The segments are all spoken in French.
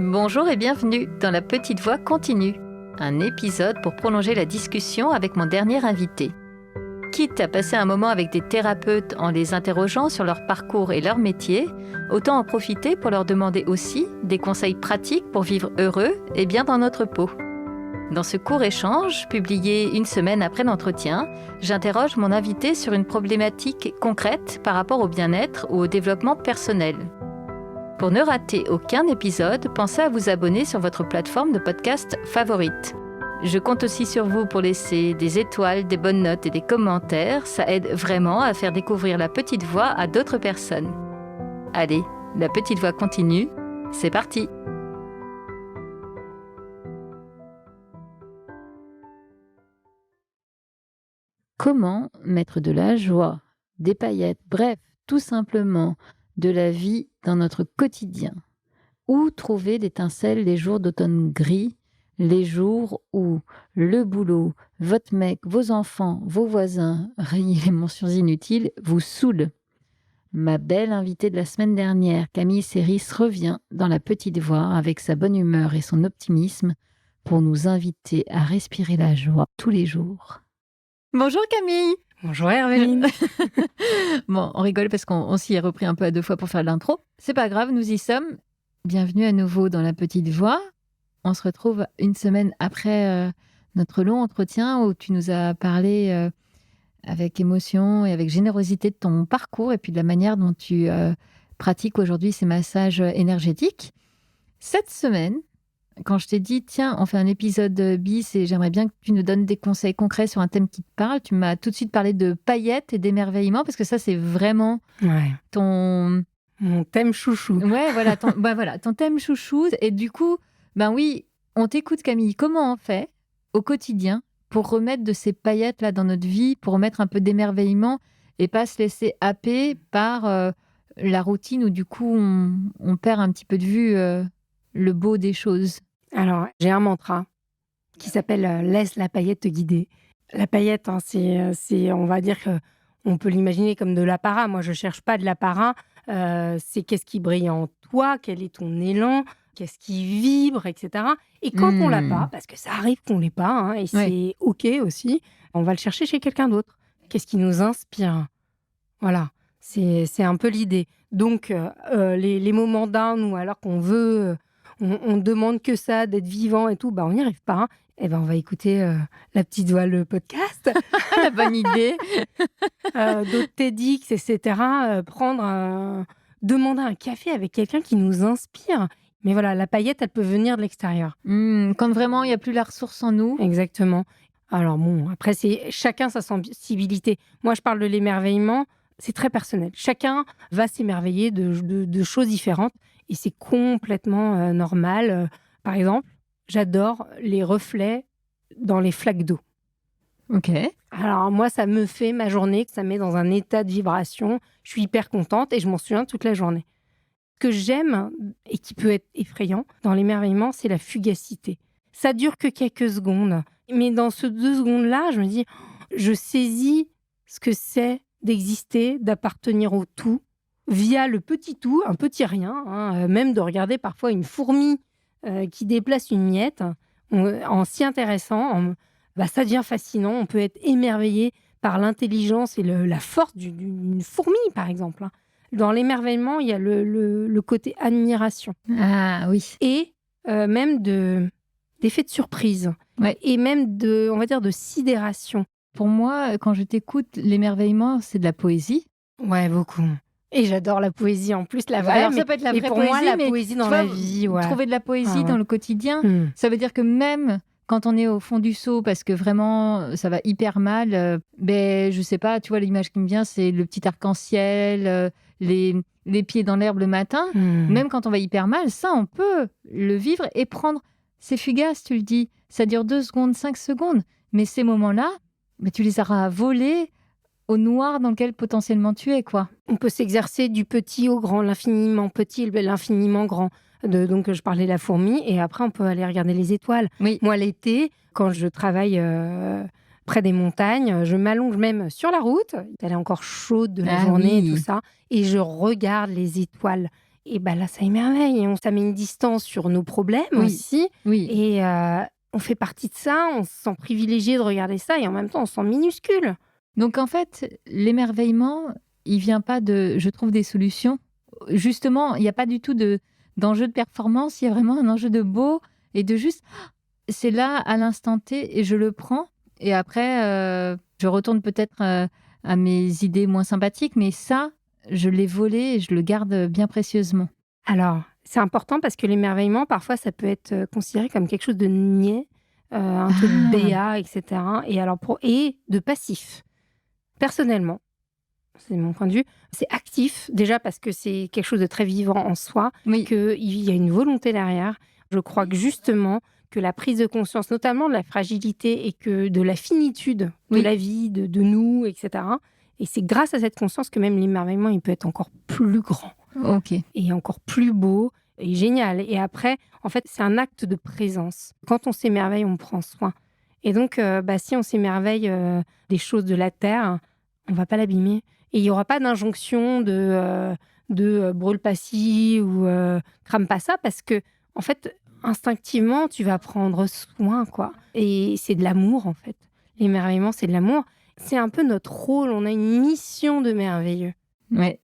Bonjour et bienvenue dans La Petite Voix continue, un épisode pour prolonger la discussion avec mon dernier invité. Quitte à passer un moment avec des thérapeutes en les interrogeant sur leur parcours et leur métier, autant en profiter pour leur demander aussi des conseils pratiques pour vivre heureux et bien dans notre peau. Dans ce court échange, publié une semaine après l'entretien, j'interroge mon invité sur une problématique concrète par rapport au bien-être ou au développement personnel. Pour ne rater aucun épisode, pensez à vous abonner sur votre plateforme de podcast favorite. Je compte aussi sur vous pour laisser des étoiles, des bonnes notes et des commentaires. Ça aide vraiment à faire découvrir La Petite Voix à d'autres personnes. Allez, La Petite Voix continue, c'est parti! Comment mettre de la joie, des paillettes, bref, tout simplement de la vie dans notre quotidien? Où trouver l'étincelle les jours d'automne gris, les jours où le boulot, votre mec, vos enfants, vos voisins, rayez les mentions inutiles, vous saoulent? Ma belle invitée de la semaine dernière, Camille Séris, revient dans La Petite Voix avec sa bonne humeur et son optimisme pour nous inviter à respirer la joie tous les jours. Bonjour Camille! Bonjour Hervéline. Bon, on rigole parce qu'on s'y est repris un peu à deux fois pour faire l'intro. C'est pas grave, nous y sommes. Bienvenue à nouveau dans La Petite Voix. On se retrouve une semaine après notre long entretien où tu nous as parlé avec émotion et avec générosité de ton parcours et puis de la manière dont tu pratiques aujourd'hui ces massages énergétiques. Cette semaine, quand je t'ai dit, tiens, on fait un épisode bis et j'aimerais bien que tu nous donnes des conseils concrets sur un thème qui te parle, tu m'as tout de suite parlé de paillettes et d'émerveillement parce que ça, c'est vraiment ton... Mon thème chouchou. Ouais, voilà, ton thème chouchou. Et du coup, ben oui, on t'écoute Camille. Comment on fait au quotidien pour remettre de ces paillettes-là dans notre vie, pour remettre un peu d'émerveillement et pas se laisser happer par la routine où du coup, on perd un petit peu de vue le beau des choses? Alors, j'ai un mantra qui s'appelle laisse la paillette te guider. La paillette, c'est, on va dire qu'on peut l'imaginer comme de l'apparat. Moi, je cherche pas de l'apparat. C'est qu'est-ce qui brille en toi, quel est ton élan, qu'est-ce qui vibre, etc. Et quand on l'a pas, parce que ça arrive qu'on l'ait pas, et c'est OK aussi, on va le chercher chez quelqu'un d'autre. Qu'est-ce qui nous inspire? Voilà, c'est un peu l'idée. Donc, les moments down ou alors qu'on veut... on demande que ça, d'être vivant et tout, on n'y arrive pas. Eh ben, on va écouter La Petite Voix, le podcast. La bonne idée. D'autres TEDx, etc. Demander un café avec quelqu'un qui nous inspire. Mais voilà, la paillette, elle peut venir de l'extérieur. Quand vraiment, il n'y a plus la ressource en nous. Exactement. Alors bon, après, c'est chacun sa sensibilité. Moi, je parle de l'émerveillement. C'est très personnel. Chacun va s'émerveiller de choses différentes. Et c'est complètement normal. Par exemple, j'adore les reflets dans les flaques d'eau. Ok. Alors moi, ça me fait ma journée, que ça met dans un état de vibration. Je suis hyper contente et je m'en souviens toute la journée. Ce que j'aime, et qui peut être effrayant, dans l'émerveillement, c'est la fugacité. Ça dure que quelques secondes. Mais dans ces 2 secondes-là, je me dis, je saisis ce que c'est d'exister, d'appartenir au tout, via le petit tout, un petit rien, même de regarder parfois une fourmi qui déplace une miette, en s'y intéressant, ça devient fascinant. On peut être émerveillé par l'intelligence et la force d'une fourmi, par exemple. Dans l'émerveillement, il y a le côté admiration. Ah oui. Et même d'effet de surprise. Ouais. Et même on va dire, de sidération. Pour moi, quand je t'écoute, l'émerveillement, c'est de la poésie. Ouais, beaucoup. Et j'adore la poésie en plus, la vraie. Alors, ça peut être la vraie pour poésie, moi, la mais poésie dans la vie. Ouais. Trouver de la poésie dans le quotidien, Hmm. ça veut dire que même quand on est au fond du seau, parce que vraiment, ça va hyper mal, je sais pas, tu vois, l'image qui me vient, c'est le petit arc-en-ciel, les pieds dans l'herbe le matin. Même quand on va hyper mal, ça, on peut le vivre et prendre. C'est fugace, tu le dis. Ça dure 2 secondes, 5 secondes. Mais ces moments-là, tu les auras volés au noir dans lequel potentiellement tu es, quoi. On peut s'exercer du petit au grand, l'infiniment petit, l'infiniment grand. Donc, je parlais de la fourmi, et après, on peut aller regarder les étoiles. Oui. Moi, l'été, quand je travaille près des montagnes, je m'allonge même sur la route. Elle est encore chaude de la journée et tout ça. Et je regarde les étoiles. Et là, ça émerveille. Et ça met une distance sur nos problèmes aussi. Oui. Et on fait partie de ça. On se sent privilégié de regarder ça. Et en même temps, on se sent minuscule. Donc en fait, l'émerveillement, il vient pas je trouve, des solutions. Justement, il n'y a pas du tout d'enjeu de performance. Il y a vraiment un enjeu de beau et de juste, c'est là à l'instant T et je le prends. Et après, je retourne peut-être à mes idées moins sympathiques, mais ça, je l'ai volé et je le garde bien précieusement. Alors, c'est important parce que l'émerveillement, parfois, ça peut être considéré comme quelque chose de niais, un truc béat, etc. Et de passif. Personnellement, c'est mon point de vue, c'est actif, déjà parce que c'est quelque chose de très vivant en soi, qu'il y a une volonté derrière. Je crois que justement, que la prise de conscience, notamment de la fragilité et que de la finitude de la vie, de nous, etc. Et c'est grâce à cette conscience que même l'émerveillement, il peut être encore plus grand. Et encore plus beau et génial. Et après, en fait, c'est un acte de présence. Quand on s'émerveille, on prend soin. Et donc, si on s'émerveille des choses de la terre, on va pas l'abîmer. Et il y aura pas d'injonction de brûle pas ci ou crame pas ça, parce que en fait, instinctivement, tu vas prendre soin, quoi. Et c'est de l'amour, en fait. L'émerveillement, c'est de l'amour. C'est un peu notre rôle. On a une mission de merveilleux. Ouais.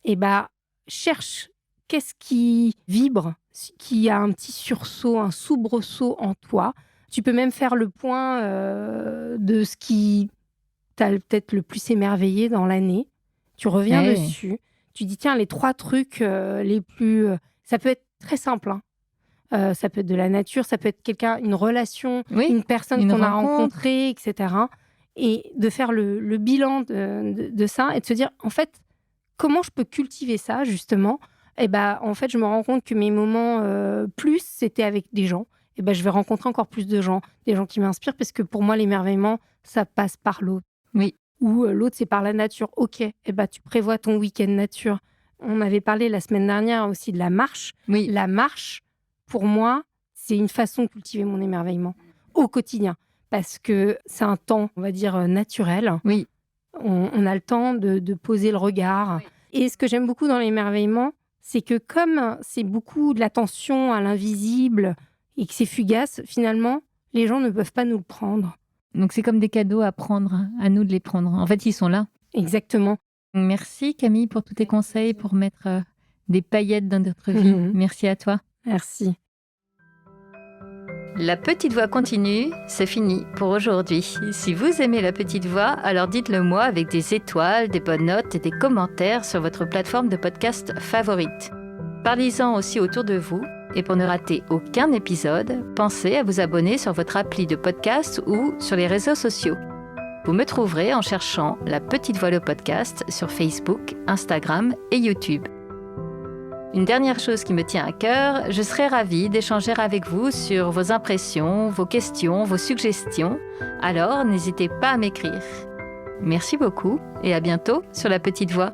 Et cherche qu'est-ce qui vibre, qui a un petit sursaut, un soubresaut en toi. Tu peux même faire le point de ce qui t'a peut-être le plus émerveillé dans l'année. Tu reviens dessus. Tu dis, tiens, les 3 trucs les plus... ça peut être très simple, hein. Ça peut être de la nature, ça peut être une relation, une personne qu'on a rencontrée, etc. Et de faire le bilan de ça et de se dire, en fait, comment je peux cultiver ça, justement ? En fait, je me rends compte que mes moments plus, c'était avec des gens. Je vais rencontrer encore plus de gens, des gens qui m'inspirent, parce que pour moi, l'émerveillement, ça passe par l'autre. Oui. Ou l'autre, c'est par la nature. Ok, tu prévois ton week-end nature. On avait parlé la semaine dernière aussi de la marche. Oui. La marche, pour moi, c'est une façon de cultiver mon émerveillement au quotidien. Parce que c'est un temps, on va dire, naturel. Oui. On a le temps de poser le regard. Oui. Et ce que j'aime beaucoup dans l'émerveillement, c'est que comme c'est beaucoup de l'attention à l'invisible et que c'est fugace, finalement, les gens ne peuvent pas nous le prendre. Donc c'est comme des cadeaux à prendre, à nous de les prendre. En fait, ils sont là. Exactement. Merci Camille pour tous tes conseils, pour mettre des paillettes dans notre vie. Merci à toi. Merci. La petite voix continue, c'est fini pour aujourd'hui. Si vous aimez la petite voix, alors dites-le moi avec des étoiles, des bonnes notes et des commentaires sur votre plateforme de podcast favorite. Parlez-en aussi autour de vous. Et pour ne rater aucun épisode, pensez à vous abonner sur votre appli de podcast ou sur les réseaux sociaux. Vous me trouverez en cherchant La Petite Voix le podcast sur Facebook, Instagram et YouTube. Une dernière chose qui me tient à cœur, je serais ravie d'échanger avec vous sur vos impressions, vos questions, vos suggestions. Alors, n'hésitez pas à m'écrire. Merci beaucoup et à bientôt sur La Petite Voix.